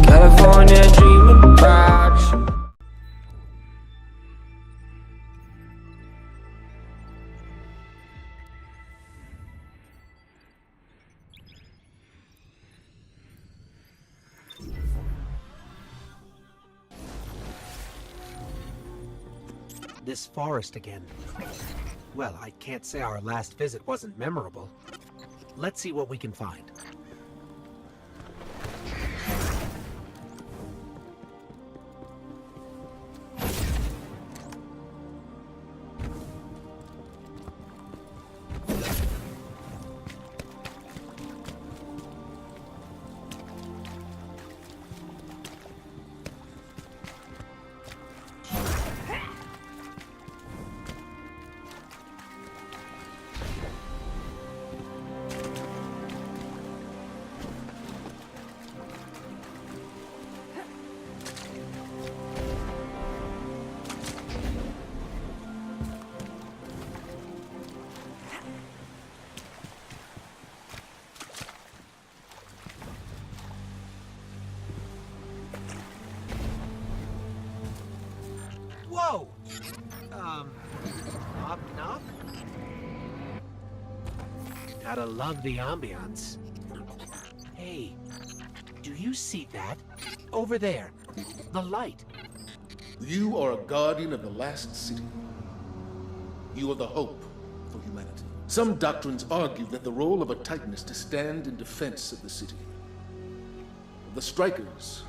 California dreaming about you. This forest again. Well, I can't say our last visit wasn't memorable. Let's see what we can find. Whoa! Knock, knock? Gotta love the ambiance. Hey, do you see that? Over there, the light. You are a guardian of the last city. You are the hope for humanity. Some doctrines argue that the role of a Titan is to stand in defense of the city. The Strikers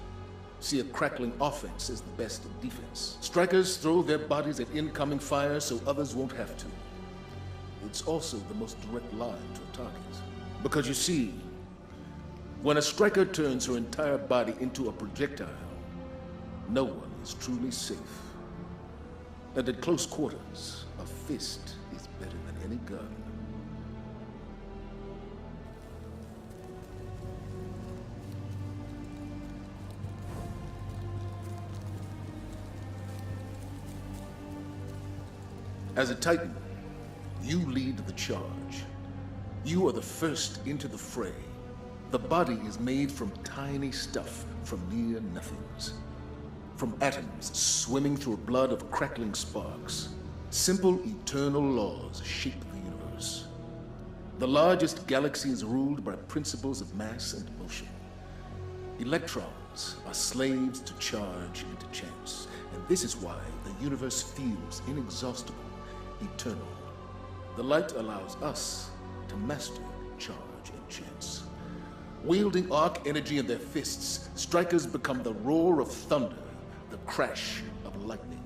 see a crackling offense as the best of defense. Strikers throw their bodies at incoming fire so others won't have to. It's also the most direct line to a target. Because you see, when a Striker turns her entire body into a projectile, no one is truly safe. And at close quarters, a fist is better than any gun. As a Titan, you lead the charge. You are the first into the fray. The body is made from tiny stuff, from near nothings. From atoms swimming through a blood of crackling sparks. Simple eternal laws shape the universe. The largest galaxy is ruled by principles of mass and motion. Electrons are slaves to charge and to chance. And this is why the universe feels inexhaustible. Eternal. The light allows us to master charge and chance. Wielding arc energy in their fists, Strikers become the roar of thunder, the crash of lightning.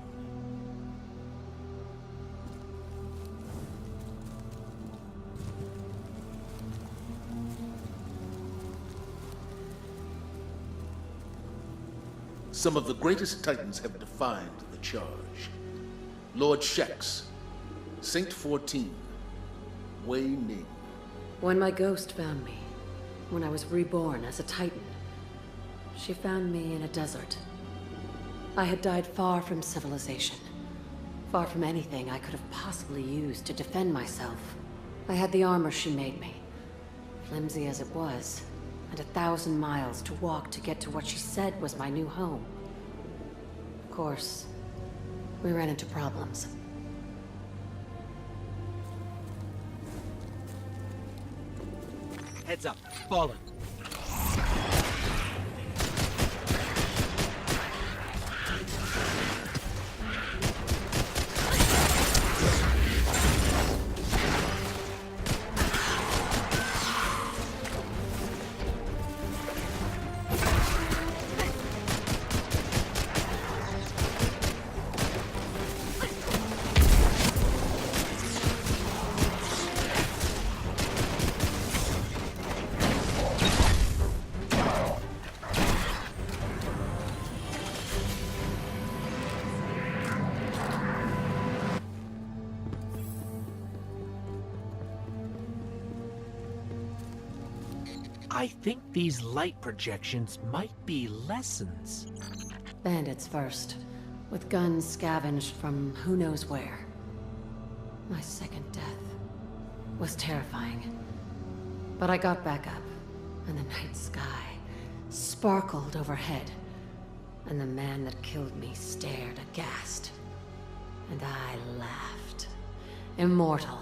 Some of the greatest Titans have defined the charge. Lord Shax, Saint 14, Wei Ning. When my ghost found me, when I was reborn as a Titan, she found me in a desert. I had died far from civilization, far from anything I could have possibly used to defend myself. I had the armor she made me, flimsy as it was, and 1,000 miles to walk to get to what she said was my new home. Of course, we ran into problems. Heads up, fallen. I think these light projections might be lessons. Bandits first, with guns scavenged from who knows where. My second death was terrifying. But I got back up, and the night sky sparkled overhead, and the man that killed me stared aghast. And I laughed. Immortal.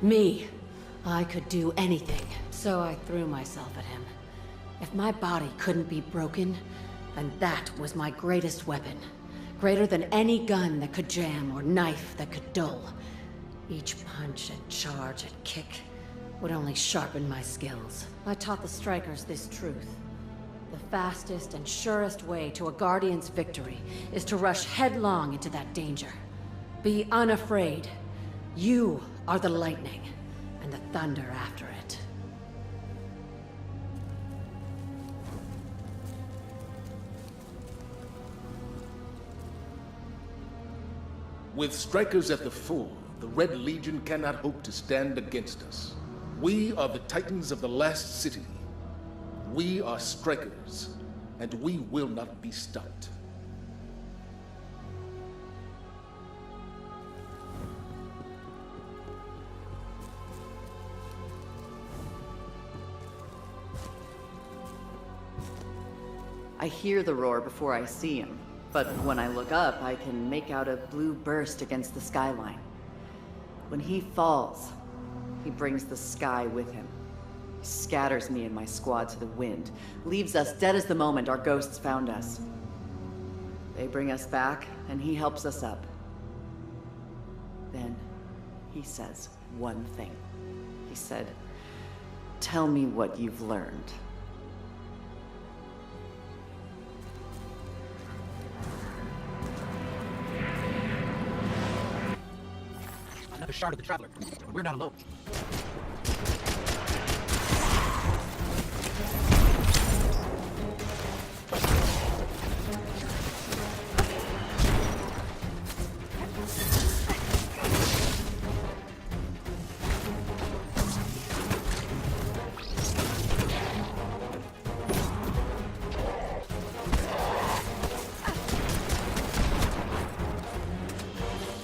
Me. I could do anything. So I threw myself at him. If my body couldn't be broken, then that was my greatest weapon. Greater than any gun that could jam or knife that could dull. Each punch and charge and kick would only sharpen my skills. I taught the strikers this truth. The fastest and surest way to a Guardian's victory is to rush headlong into that danger. Be unafraid. You are the lightning, and the thunder after it. With strikers at the fore, the Red Legion cannot hope to stand against us. We are the Titans of the Last City. We are strikers, and we will not be stopped. I hear the roar before I see him, but when I look up, I can make out a blue burst against the skyline. When he falls, he brings the sky with him. He scatters me and my squad to the wind, leaves us dead as the moment our ghosts found us. They bring us back, and he helps us up. Then, he says one thing. He said, "Tell me what you've learned." Another shard of the Traveler. We're not alone.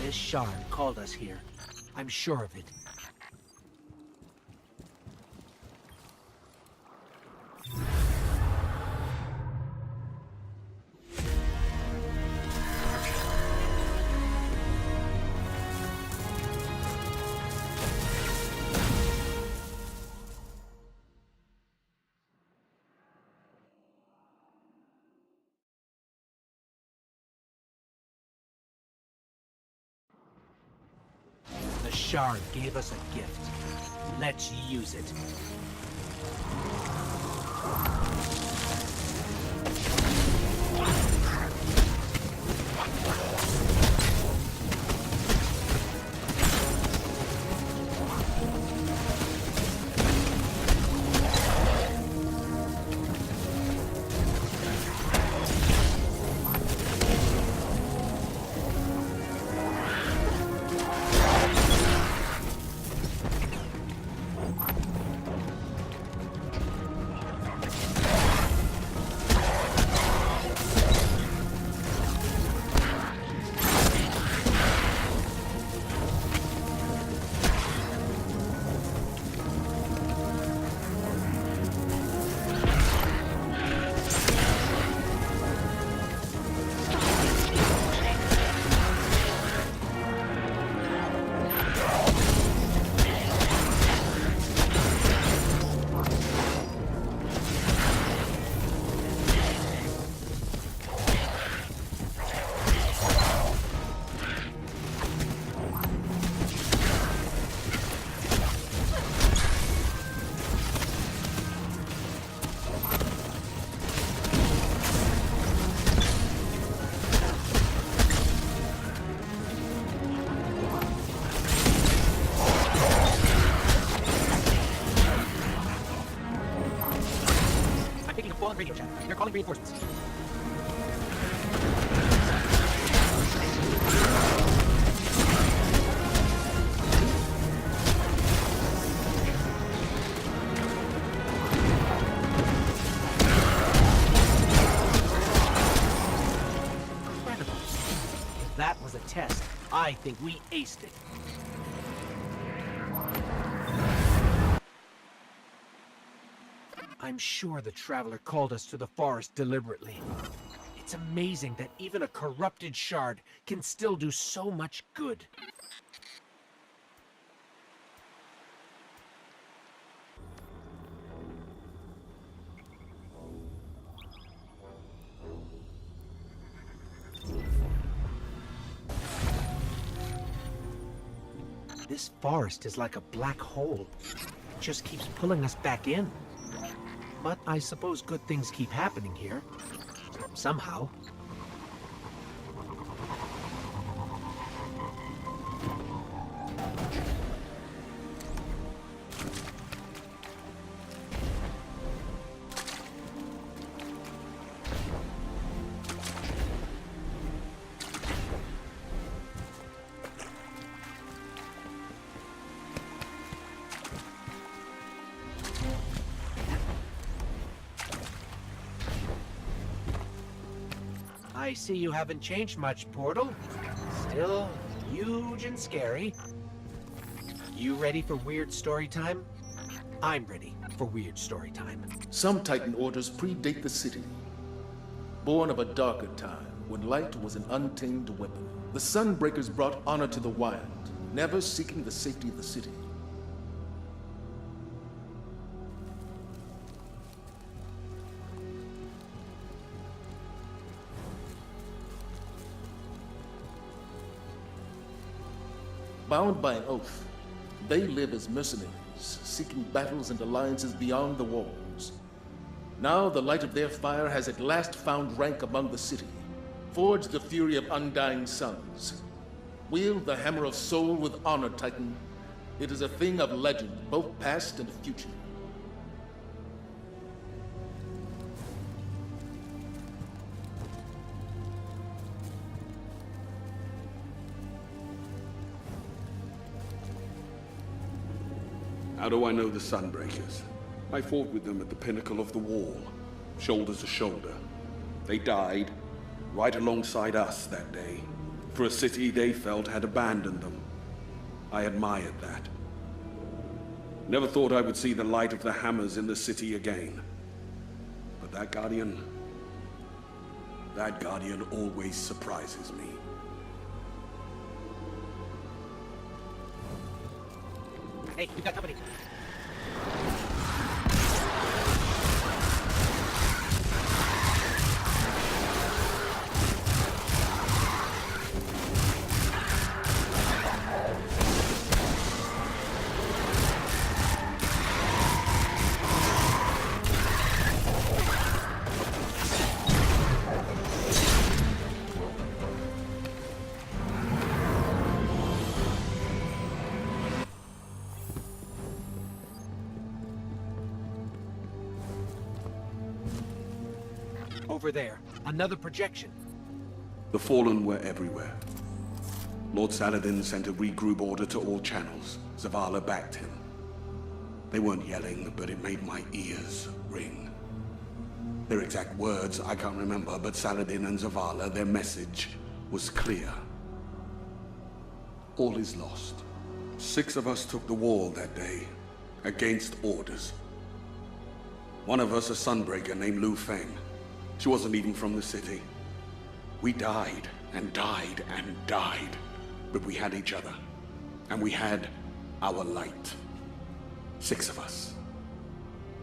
This shard called us here. I'm sure of it. The shard gave us a gift. Let's use it. Radio chat. They're calling reinforcements. Incredible. If that was a test, I think we aced it. I'm sure the Traveler called us to the forest deliberately. It's amazing that even a corrupted shard can still do so much good. This forest is like a black hole. It just keeps pulling us back in. But I suppose good things keep happening here. Somehow. I see you haven't changed much, Portal. Still huge and scary. You ready for weird story time? I'm ready for weird story time. Some Titan orders predate the city. Born of a darker time, when light was an untamed weapon. The Sunbreakers brought honor to the wild, never seeking the safety of the city. Bound by an oath, they live as mercenaries, seeking battles and alliances beyond the walls. Now the light of their fire has at last found rank among the city. Forge the fury of undying suns. Wield the hammer of soul with honor, Titan. It is a thing of legend, both past and future. How do I know the Sunbreakers? I fought with them at the pinnacle of the wall, shoulder to shoulder. They died right alongside us that day, for a city they felt had abandoned them. I admired that. Never thought I would see the light of the hammers in the city again. But that Guardian always surprises me. Hey, we got company. Over there, another projection. The Fallen were everywhere. Lord Saladin sent a regroup order to all channels. Zavala backed him. They weren't yelling, but it made my ears ring. Their exact words I can't remember, but Saladin and Zavala, their message was clear. All is lost. 6 of us took the wall that day, against orders. One of us a Sunbreaker named Lu Feng. She wasn't even from the city. We died, and died, and died. But we had each other. And we had our light. 6 of us.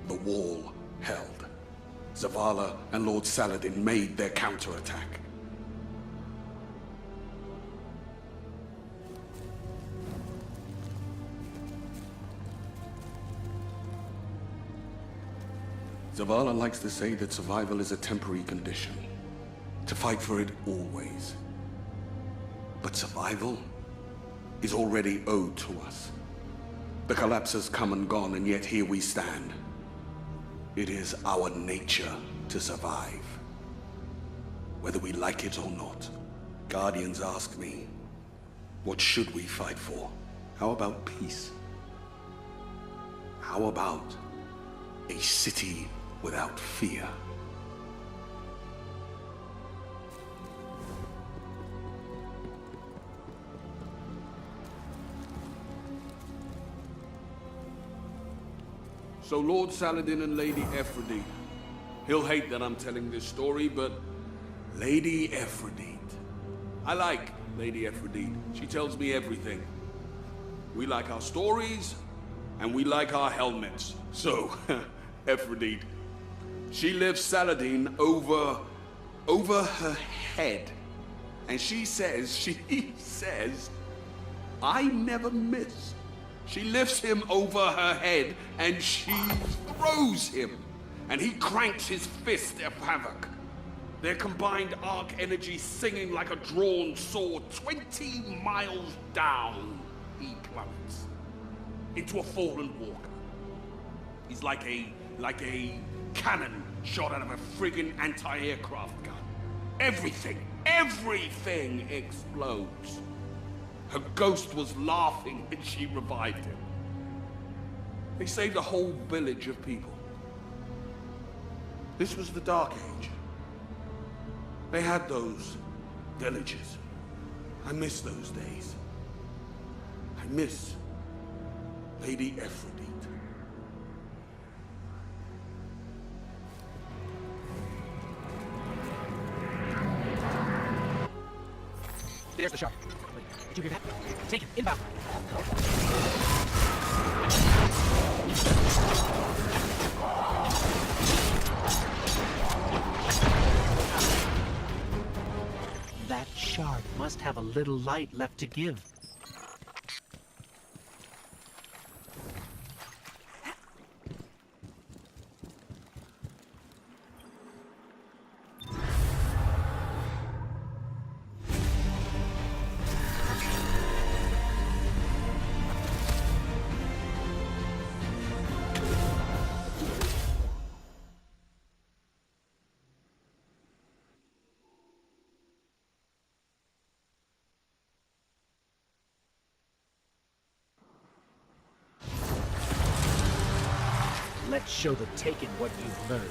The wall held. Zavala and Lord Saladin made their counterattack. Zavala likes to say that survival is a temporary condition. To fight for it always. But survival is already owed to us. The collapse has come and gone, and yet here we stand. It is our nature to survive. Whether we like it or not. Guardians ask me, what should we fight for? How about peace? How about a city without fear? So Lord Saladin and Lady Ephrodite. He'll hate that I'm telling this story, but Lady Ephrodite. I like Lady Ephrodite. She tells me everything. We like our stories, and we like our helmets. So, Ephrodite. She lifts Saladin over her head. And she says, I never miss. She lifts him over her head, and she throws him. And he cranks his fist at Havoc. Their combined arc energy singing like a drawn sword. 20 miles down, he plummets into a fallen walker. He's like a cannon shot out of a friggin' anti-aircraft gun. Everything explodes. Her ghost was laughing when she revived him. They saved a whole village of people. This was the Dark Age. They had those villages. I miss those days. I miss Lady Ephrodite. There's the shark. Wait, did you hear that? Take it, inbound. That shark must have a little light left to give. Let's show the Taken what you've learned.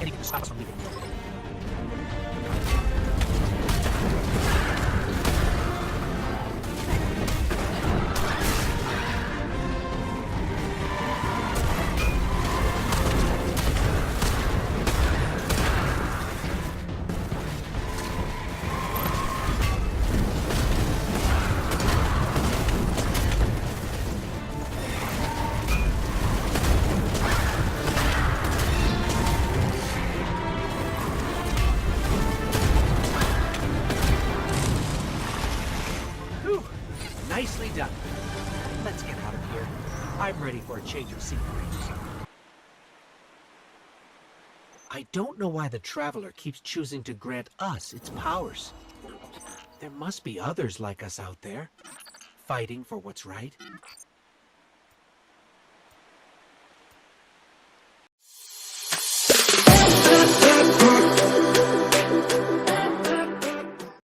Anything to stop us from leaving. Nicely done. Let's get out of here. I'm ready for a change of scenery. I I don't know why the Traveler keeps choosing to grant us its powers. There must be others like us out there, fighting for what's right.